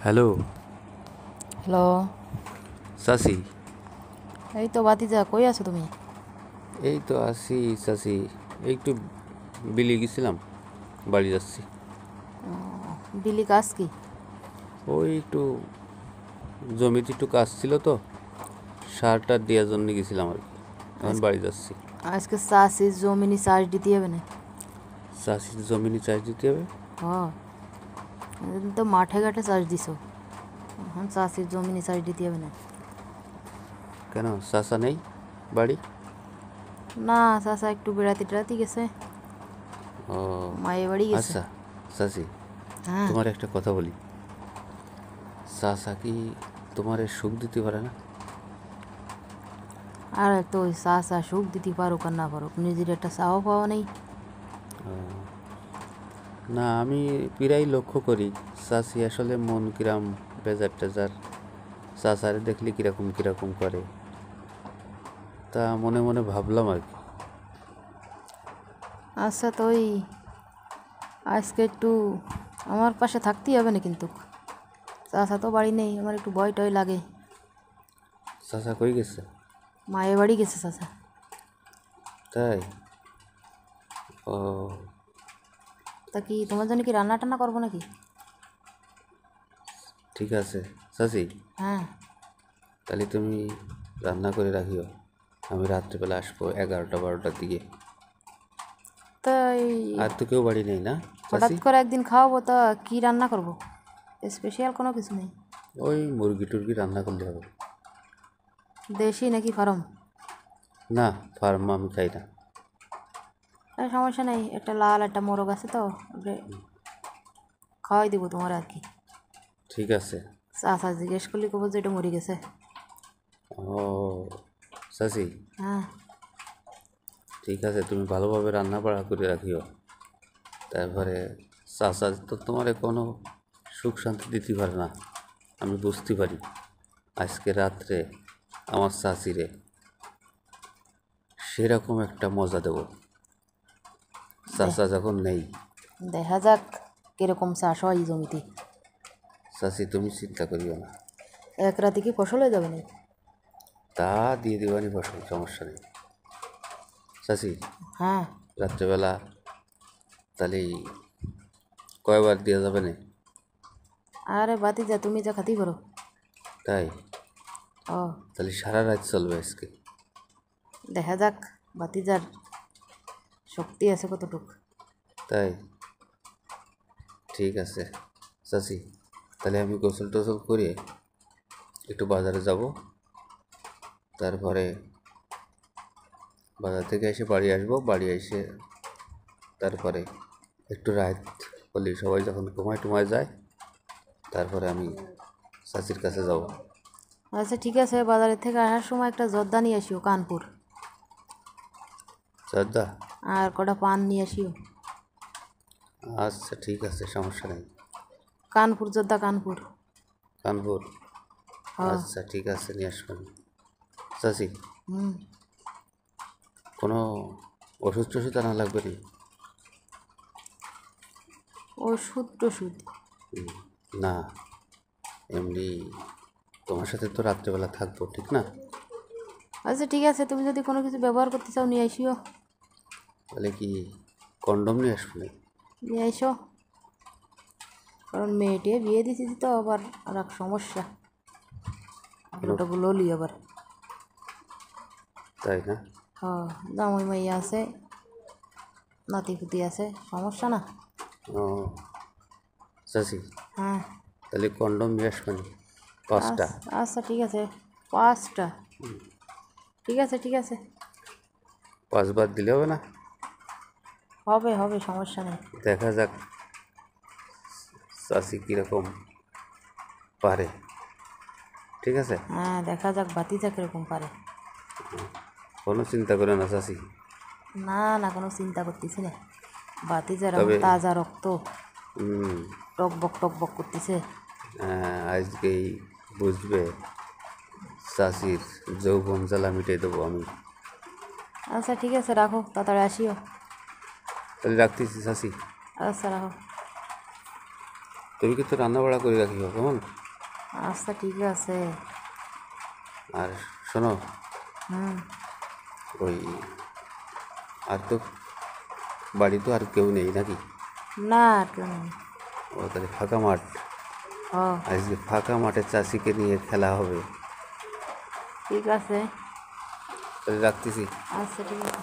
Hello. Hello. চাচি, এই তো ভাতিজা, কই আছো তুমি? এই তো আছি চাচি। একটু বিলি গেছিলাম, বাড়ি যাচ্ছি। বিলি কাজ কি? ওই একটু জমিতে একটু কাজ ছিল তো, সারটা দেওয়ার জন্য গেছিলাম আর কি। এখন আজ বাড়ি যাচ্ছি। আজকে চাষি জমিনি চাষ দিতে হবে না? চাষির জমিনে চাষ দিতে হবে। হ, এদিন তো মাঠে ঘাটে চাষ দিছো, এখন চাষির জমিনি চাষ দিতে হবে না? কেন, চাচা নেই বাড়ি? না, চাষা একটু বেড়াতে টেড়াতে গেছে, ও মায়ের বাড়ি গেছে। আচ্ছা চাচি, হ্যাঁ। তোমার একটা কথা বলি। চাচা কি তোমার সুখ দিতে পারে না? আর তো ওই চাষা সুখ দিতে পারুক আর না পারুক, নিজের একটা চাও পাওয়া নেই। না, আমি প্রায় লক্ষ্য করি চাচি আসলে মন কিরাম, বেজার টেজার। চাচারে দেখলে কিরকম কিরকম করে, তা মনে মনে ভাবলাম আর কি। আচ্ছা, তো ওই আজকে একটু আমার পাশে থাকতেই হবে না কিন্তু। চাষা তো বাড়ি নেই, আমার একটু ভয় টয় লাগে। চাচা কই গেছে? মায়ের বাড়ি গেছে চাষা। তাই? ও, তা কি তোমার জন্য কি রান্না টান্না করবো নাকি? ঠিক আছে চাচি, হ্যাঁ। তাহলে তুমি রান্না করে রাখিও। আমি রাত্রিবেলা আসবো 11টা 12টার দিকে। তাই আর তো কেউ বাড়ি নেই না হঠাৎ চাচি? করে একদিন খাওয়াবো, তা কি রান্না করব? স্পেশাল কোনো কিছু নেই? ওই মুরগি টুরগি রান্না করলে হবে। দেশি নাকি ফার্ম? না, ফার্ম আমি খাই না। সমস্যা নেই, একটা লাল একটা মোরগ আছে তো, ওকে খাওয়াই দিব তোমার আর কি। ঠিক আছে। চাচা জিজ্ঞেস করলে কব যে এটা মরে গেছে। ও চাচি, হ্যাঁ। ঠিক আছে, তুমি ভালোভাবে রান্না বাড়া করে রাখিও। তারপরে চাচা তো তোমার কোনো সুখ শান্তি দিতে পারে না, আমি বুঝতে পারি। আজকে রাত্রে আমার চাচিরে সেরকম একটা মজা দেব, চাচা যখন নেই। দেখা যাক কিরকম চাষ হয় এই জমিতে। চাচি তুমি চিন্তা করিও না, এক রাতে কি ফসল হয়ে যাবে না? তা দিয়ে দিবানি ফসল, সমস্যা নেই চাচি। হ্যাঁ। রাত্রেবেলা তাহলে কয়বার দেওয়া যাবে না? আরে বাতি যা, তুমি যা খাতি করো। তাই? ও, তাহলে সারা রাত চলবে আজকে। দেখা যাক বাতিজার শক্তি আছে কতটুক। তাই? ঠিক আছে চাচি, তাহলে আমি গোসল টোসল করে একটু বাজারে যাব। তারপরে বাজার থেকে এসে বাড়ি আসবো, বাড়ি এসে তারপরে একটু রাত হলে সবাই যখন ঘুমায় টুমায় যায়, তারপরে আমি চাচির কাছে যাব। আচ্ছা ঠিক আছে, বাজারের থেকে আসার সময় একটা জর্দা নিয়ে আসিও কানপুর, শ্রদ্ধা? আর কটা পান নিয়ে আসিও। আচ্ছা ঠিক আছে, সমস্যা নেই। কানপুর জর্দা, কানপুর। কানপুর? হ্যাঁ। আচ্ছা ঠিক আছে, নিয়ে আসবেন চাচি। হুম। কোনো ওষুধ টষুধ আনা লাগবে না? ওষুধ টষুধ? না, এমনি তোমার সাথে তো রাত্রেবেলা থাকবো, ঠিক না? আচ্ছা ঠিক আছে, তুমি যদি কোনো কিছু ব্যবহার করতে চাও নিয়ে আসিও। তাহলে কি কন্ডম নিয়ে আসবো না? নিয়ে আইসো, কারণ মেয়েটে বিয়ে দিয়েছি তো, আবার আর এক সমস্যা, ওটাগুলো লি আবার। তাই না? হ্যাঁ, জামাই মাইয়া আছে, নাতি পুতি আছে, সমস্যা না। ও চাচি, হ্যাঁ। তাহলে কন্ডম নিয়ে আসবেন 5টা। আচ্ছা ঠিক আছে, 5টা। ঠিক আছে ঠিক আছে। 5বার দিলে হবে না? হবে হবে, সমস্যা নেই। দেখা যাক চাচি কীরকম পারে, ঠিক আছে? হ্যাঁ, দেখা যাক বাতিজা কীরকম পারে। কোনো চিন্তা করে না চাচি। না না, কোনো চিন্তা করতেছি না, বাতিজার এখন তবে তাজা রক্ত, হুম, টক বক করতেছে। আজকেই বুঝবে চাচির যৌবন জ্বালা মিটিয়ে দেবো আমি। আচ্ছা ঠিক আছে, রাখো, তাড়াতাড়ি আসিও। তাহলে রাখতেছি চাচি। আচ্ছা রাখো। তুমি কিন্তু রান্না বাড়া করে রাখিও কেমন। আচ্ছা ঠিক আছে। আর শোনো, হুম। ওই আর তো বাড়ি তো আর কেউ নেই নাকি? না কেন? ও তাহলে ফাঁকা মাঠ, ও আজকে ফাঁকা মাঠে চাষিকে নিয়ে খেলা হবে। ঠিক আছে। তাহলে রাখতেছি। আচ্ছা ঠিক আছে।